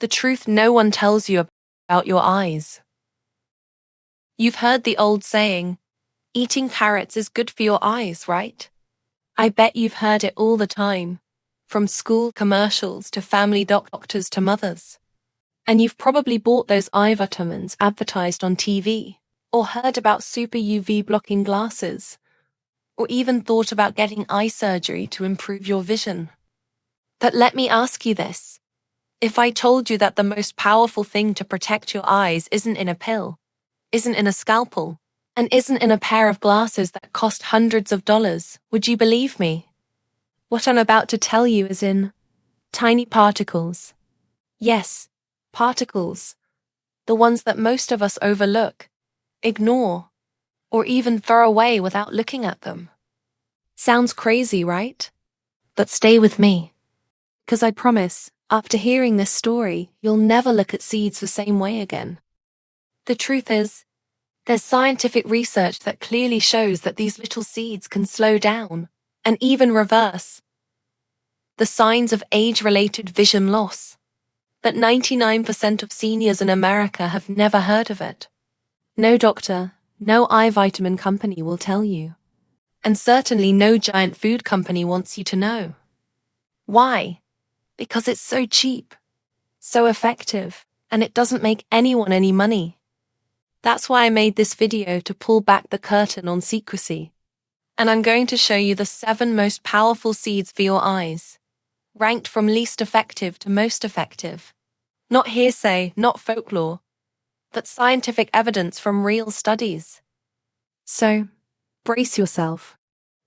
The truth no one tells you about your eyes. You've heard the old saying, eating carrots is good for your eyes, right? I bet you've heard it all the time, from school commercials to family doctors to mothers. And you've probably bought those eye vitamins advertised on TV, or heard about super UV blocking glasses, or even thought about getting eye surgery to improve your vision. But let me ask you this. If I told you that the most powerful thing to protect your eyes isn't in a pill, isn't in a scalpel, and isn't in a pair of glasses that cost hundreds of dollars, would you believe me? What I'm about to tell you is in tiny particles. Yes, particles. The ones that most of us overlook, ignore, or even throw away without looking at them. Sounds crazy, right? But stay with me. Because I promise, after hearing this story, you'll never look at seeds the same way again. The truth is, there's scientific research that clearly shows that these little seeds can slow down and even reverse the signs of age-related vision loss. But 99% of seniors in America have never heard of it. No doctor, no eye vitamin company will tell you. And certainly no giant food company wants you to know. Why? Because it's so cheap, so effective, and it doesn't make anyone any money. That's why I made this video, to pull back the curtain on secrecy. And I'm going to show you the 7 most powerful seeds for your eyes, ranked from least effective to most effective. Not hearsay, not folklore, but scientific evidence from real studies. So, brace yourself,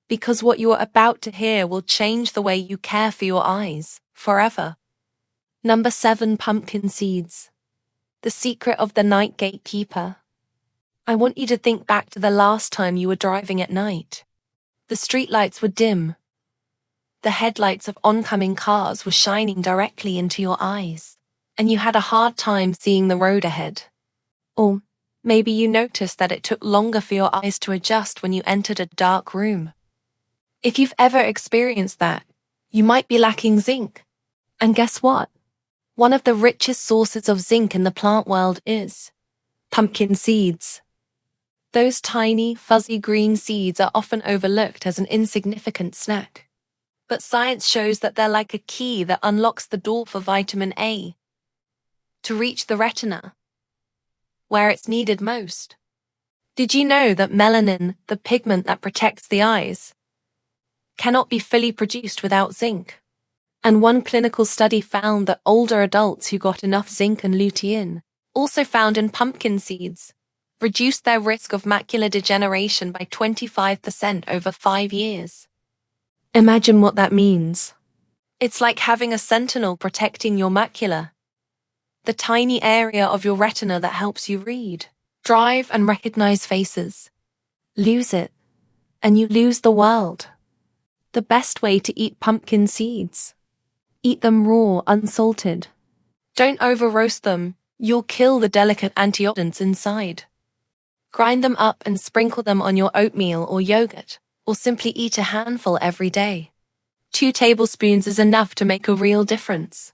because what you are about to hear will change the way you care for your eyes, forever. Number 7, pumpkin seeds. The secret of the night gatekeeper. I want you to think back to the last time you were driving at night. The streetlights were dim. The headlights of oncoming cars were shining directly into your eyes, and you had a hard time seeing the road ahead. Or maybe you noticed that it took longer for your eyes to adjust when you entered a dark room. If you've ever experienced that, you might be lacking zinc. And guess what? One of the richest sources of zinc in the plant world is pumpkin seeds. Those tiny, fuzzy green seeds are often overlooked as an insignificant snack. But science shows that they're like a key that unlocks the door for vitamin A to reach the retina, where it's needed most. Did you know that melanin, the pigment that protects the eyes, cannot be fully produced without zinc? And one clinical study found that older adults who got enough zinc and lutein, also found in pumpkin seeds, reduced their risk of macular degeneration by 25% over 5 years. Imagine what that means. It's like having a sentinel protecting your macula, the tiny area of your retina that helps you read, drive, and recognize faces. Lose it, and you lose the world. The best way to eat pumpkin seeds. Eat them raw, unsalted. Don't over-roast them. You'll kill the delicate antioxidants inside. Grind them up and sprinkle them on your oatmeal or yogurt, or simply eat a handful every day. 2 tablespoons is enough to make a real difference.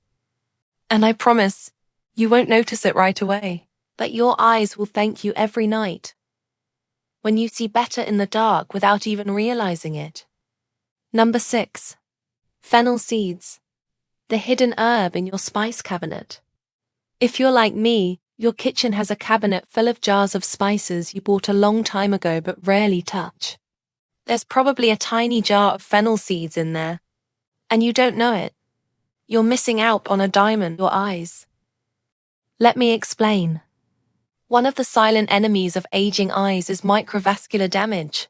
And I promise, you won't notice it right away, but your eyes will thank you every night, when you see better in the dark without even realizing it. Number 6. Fennel seeds. The hidden herb in your spice cabinet. If you're like me, your kitchen has a cabinet full of jars of spices you bought a long time ago but rarely touch. There's probably a tiny jar of fennel seeds in there, and you don't know it. You're missing out on a diamond in your eyes. Let me explain. One of the silent enemies of aging eyes is microvascular damage.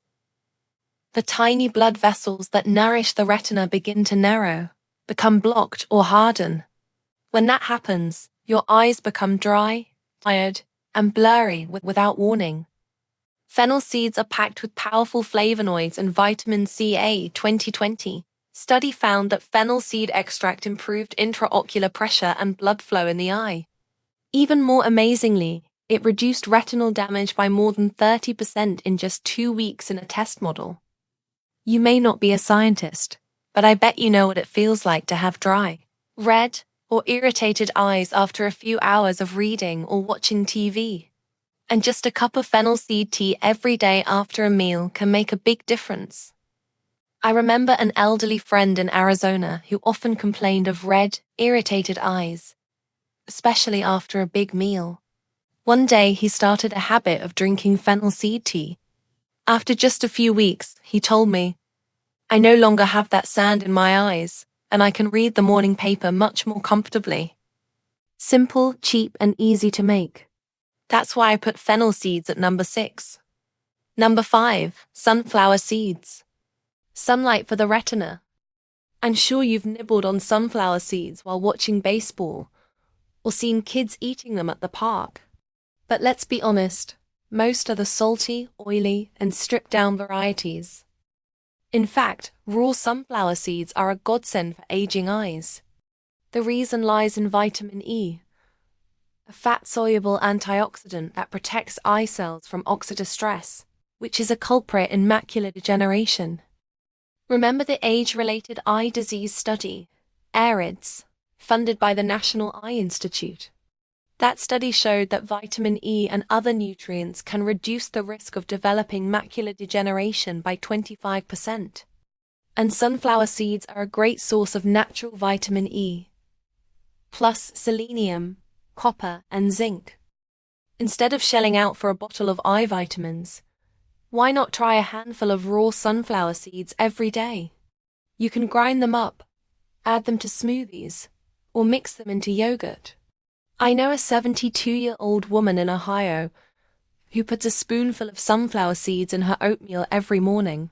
The tiny blood vessels that nourish the retina begin to narrow, become blocked or harden. When that happens, your eyes become dry, tired, and blurry without warning. Fennel seeds are packed with powerful flavonoids and vitamin C. A 2020 study found that fennel seed extract improved intraocular pressure and blood flow in the eye. Even more amazingly, it reduced retinal damage by more than 30% in just 2 weeks in a test model. You may not be a scientist, but I bet you know what it feels like to have dry, red, or irritated eyes after a few hours of reading or watching TV. And just a cup of fennel seed tea every day after a meal can make a big difference. I remember an elderly friend in Arizona who often complained of red, irritated eyes, especially after a big meal. One day he started a habit of drinking fennel seed tea. After just a few weeks, he told me, "I no longer have that sand in my eyes, and I can read the morning paper much more comfortably." Simple, cheap, and easy to make. That's why I put fennel seeds at number 6. Number 5, sunflower seeds. Sunlight for the retina. I'm sure you've nibbled on sunflower seeds while watching baseball, or seen kids eating them at the park. But let's be honest, most are the salty, oily, and stripped-down varieties. In fact, raw sunflower seeds are a godsend for aging eyes. The reason lies in vitamin E, a fat-soluble antioxidant that protects eye cells from oxidative stress, which is a culprit in macular degeneration. Remember the age-related eye disease study, ARIDS, funded by the National Eye Institute? That study showed that vitamin E and other nutrients can reduce the risk of developing macular degeneration by 25%. And sunflower seeds are a great source of natural vitamin E, plus selenium, copper, and zinc. Instead of shelling out for a bottle of eye vitamins, why not try a handful of raw sunflower seeds every day? You can grind them up, add them to smoothies, or mix them into yogurt. I know a 72-year-old woman in Ohio who puts a spoonful of sunflower seeds in her oatmeal every morning.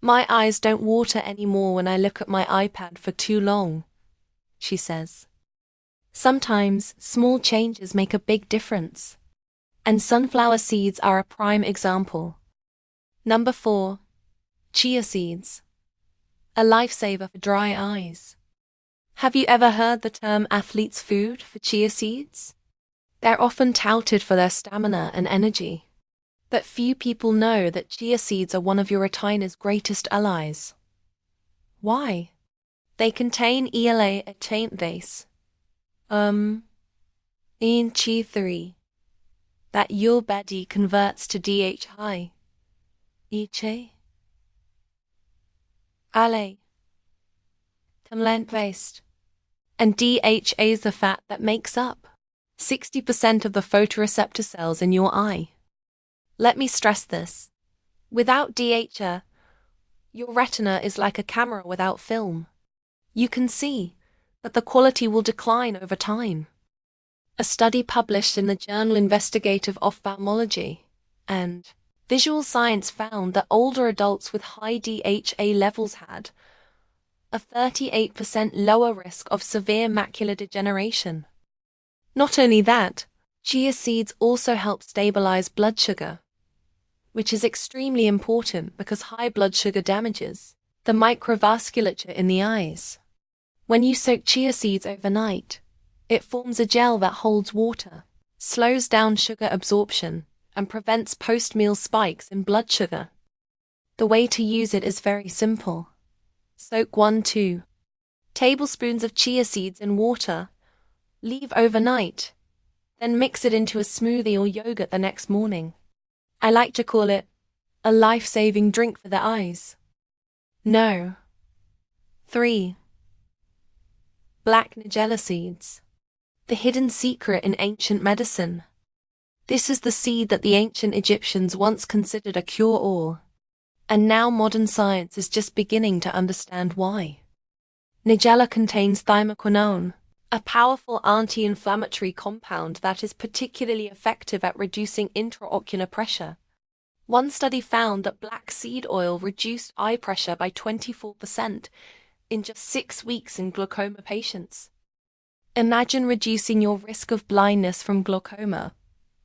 "My eyes don't water anymore when I look at my iPad for too long," she says. Sometimes small changes make a big difference, and sunflower seeds are a prime example. Number 4, chia seeds. A lifesaver for dry eyes. Have you ever heard the term athlete's food for chia seeds? They're often touted for their stamina and energy. But few people know that chia seeds are one of your retina's greatest allies. Why? They contain ELA ateintase, in Chi3, that your body converts to DHA. ECHE? Ale. Plant-based. And DHA is the fat that makes up 60% of the photoreceptor cells in your eye. Let me stress this. Without DHA, your retina is like a camera without film. You can see, but the quality will decline over time. A study published in the journal Investigative Ophthalmology and Visual Science found that older adults with high DHA levels had a 38% lower risk of severe macular degeneration. Not only that, chia seeds also help stabilize blood sugar, which is extremely important because high blood sugar damages the microvasculature in the eyes. When you soak chia seeds overnight, it forms a gel that holds water, slows down sugar absorption, and prevents post-meal spikes in blood sugar. The way to use it is very simple. Soak 1-2 tablespoons of chia seeds in water, leave overnight, then mix it into a smoothie or yogurt the next morning. I like to call it a life-saving drink for the eyes. No. 3. Black nigella seeds. The hidden secret in ancient medicine. This is the seed that the ancient Egyptians once considered a cure-all, and now modern science is just beginning to understand why. Nigella contains thymoquinone, a powerful anti-inflammatory compound that is particularly effective at reducing intraocular pressure. One study found that black seed oil reduced eye pressure by 24% in just 6 weeks in glaucoma patients. Imagine reducing your risk of blindness from glaucoma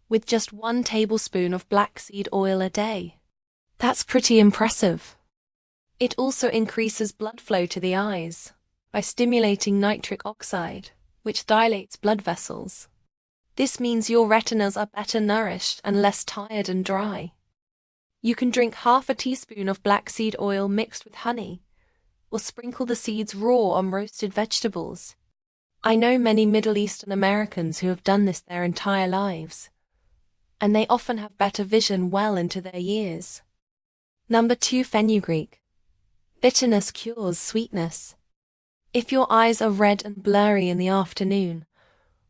with just 1 tablespoon of black seed oil a day. That's pretty impressive. It also increases blood flow to the eyes by stimulating nitric oxide, which dilates blood vessels. This means your retinas are better nourished and less tired and dry. You can drink half a teaspoon of black seed oil mixed with honey, or sprinkle the seeds raw on roasted vegetables. I know many Middle Eastern Americans who have done this their entire lives, and they often have better vision well into their years. Number 2, fenugreek. Bitterness cures sweetness. If your eyes are red and blurry in the afternoon,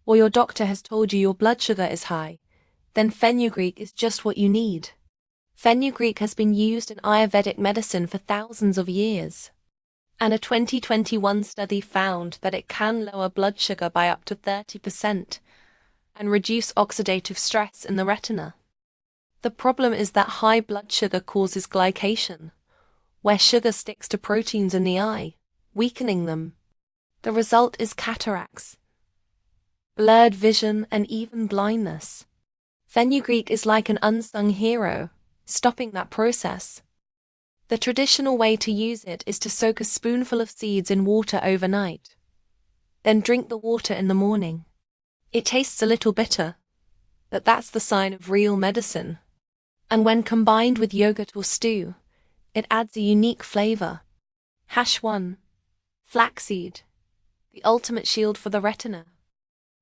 or your doctor has told you your blood sugar is high, then fenugreek is just what you need. Fenugreek has been used in Ayurvedic medicine for thousands of years, and a 2021 study found that it can lower blood sugar by up to 30% and reduce oxidative stress in the retina. The problem is that high blood sugar causes glycation, where sugar sticks to proteins in the eye, weakening them. The result is cataracts, blurred vision, and even blindness. Fenugreek is like an unsung hero, stopping that process. The traditional way to use it is to soak a spoonful of seeds in water overnight, then drink the water in the morning. It tastes a little bitter, but that's the sign of real medicine. And when combined with yogurt or stew, it adds a unique flavor. #1. Flaxseed, the ultimate shield for the retina.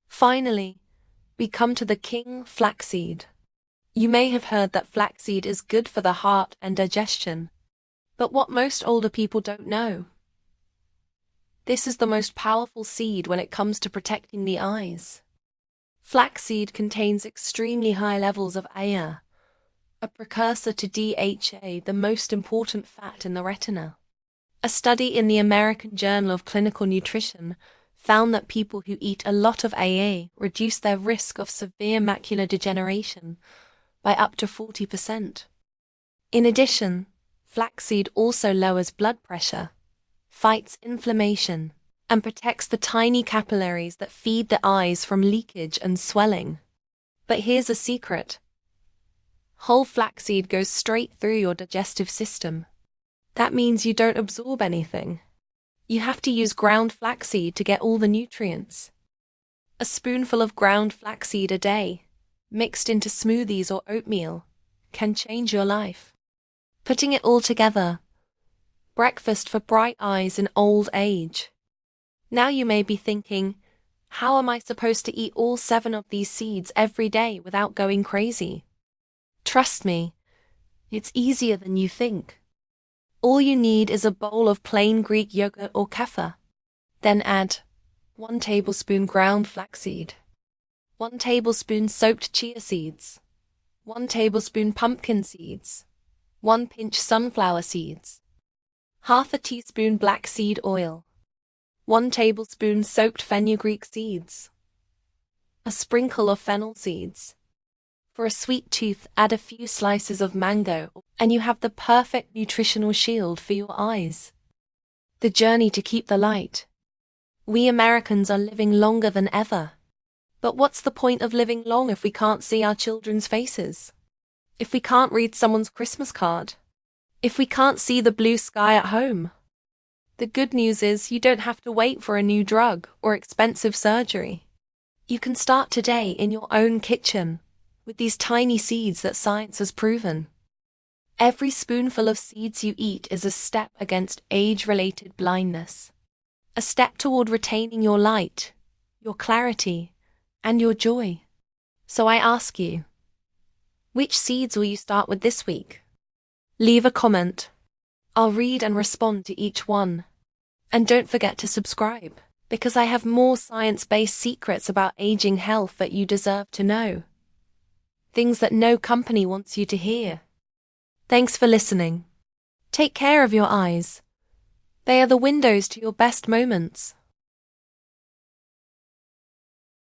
Finally, we come to the king, flaxseed. You may have heard that flaxseed is good for the heart and digestion, but what most older people don't know: this is the most powerful seed when it comes to protecting the eyes. Flaxseed contains extremely high levels of AIA, a precursor to DHA, the most important fat in the retina. A study in the American Journal of Clinical Nutrition found that people who eat a lot of AA reduce their risk of severe macular degeneration by up to 40%. In addition, flaxseed also lowers blood pressure, fights inflammation, and protects the tiny capillaries that feed the eyes from leakage and swelling. But here's a secret: whole flaxseed goes straight through your digestive system. That means you don't absorb anything. You have to use ground flaxseed to get all the nutrients. A spoonful of ground flaxseed a day, mixed into smoothies or oatmeal, can change your life. Putting it all together: breakfast for bright eyes in old age. Now you may be thinking, how am I supposed to eat all 7 of these seeds every day without going crazy? Trust me, it's easier than you think. All you need is a bowl of plain Greek yogurt or kefir. Then add 1 tablespoon ground flaxseed, 1 tablespoon soaked chia seeds, 1 tablespoon pumpkin seeds, 1 pinch sunflower seeds, ½ teaspoon black seed oil, 1 tablespoon soaked fenugreek seeds, a sprinkle of fennel seeds. For a sweet tooth, add a few slices of mango, and you have the perfect nutritional shield for your eyes. The journey to keep the light. We Americans are living longer than ever. But what's the point of living long if we can't see our children's faces? If we can't read someone's Christmas card? If we can't see the blue sky at home? The good news is you don't have to wait for a new drug or expensive surgery. You can start today in your own kitchen, with these tiny seeds that science has proven. Every spoonful of seeds you eat is a step against age-related blindness, a step toward retaining your light, your clarity, and your joy. So I ask you, which seeds will you start with this week? Leave a comment. I'll read and respond to each one. And don't forget to subscribe, because I have more science-based secrets about aging health that you deserve to know. Things that no company wants you to hear. Thanks for listening. Take care of your eyes. They are the windows to your best moments.